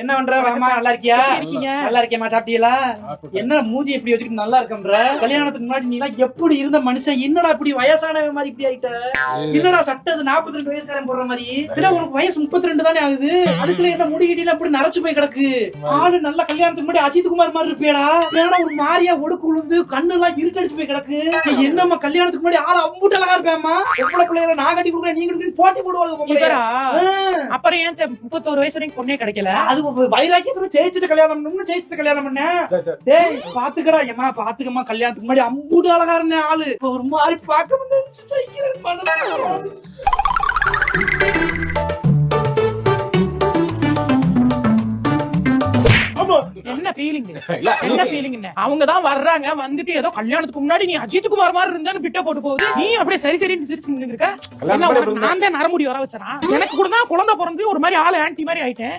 என்ன பண்ற மாமா? நல்லா இருக்கியா? நல்லா இருக்கேமா. சாப்பிட்டீங்களா? என்ன மூஞ்சி எப்படி வச்சுக்கிட்டு நல்லா இருக்கம்ன்ற? கல்யாணத்துக்கு முன்னாடி நீ எப்படி இருந்த மனுஷன் என்னடா இப்படி வயசானவன் மாதிரி இப்படி ஆயிட்ட? என்னடா சட்டது 42 வயசுக்காரன் போடுற மாதிரி? இல்ல உனக்கு வயசு 32 தானே ஆகுது. அதுக்குள்ள என்ன முடிகிட்டில அப்படி நரைச்சு போய் கிடக்கு. ஆளு நல்ல கல்யாணத்துக்கு முன்னாடி அஜித் குமார் மாதிரி இருப்பியடா. ஏன்னா ஒரு மாதிரியா ஒடுக்கு விழுந்து கண்ணு எல்லாம் இருட்டடிச்சு போய் கிடக்கு. என்னம்மா கல்யாணத்துக்கு முன்னாடி ஆளு அம்புட்டு அழகா இருப்பேம்மா. எவ்வளவு பிள்ளைகளை நான் கட்டி கொடுக்குறேன், நீங்க போட்டி போடுவாங்க. அப்புறம் ஏன் 31 வயசு வரைக்கும் பொண்ணே கிடைக்கல? அது வைராக்கியத்துல ஜெயிச்சுட்டு கல்யாணம் பண்ணணும், ஜெயிச்சுட்டு கல்யாணம் பண்ண. டேய் பாத்துக்கடா ஏமா, பாத்துக்கமா. கல்யாணத்துக்கு முன்னாடி அம்புட்டு அழகா இருந்தேன் ஆளு. இப்ப ஒரு மாதிரி பார்க்க முடியாது. என்ன ஃபீலிங்? என்ன ஃபீலிங்? அவங்க தான் வர்றாங்க, வந்துட்டு ஏதோ கல்யாணத்துக்கு முன்னாடி நீ அஜித் குமார் மாதிரி இருந்தான்னு பிட்ட போட்டு போகுது. நீ அப்படியே சரி சரின்னு சிரிச்சு நின்னு இருக்க. நான் தான் நரமுடி வர வச்சனா? எனக்கு கூட தான் குழந்தை பிறந்து ஒரு மாதிரி ஆளு ஆன்டி மாதிரி ஆயிட்டேன்.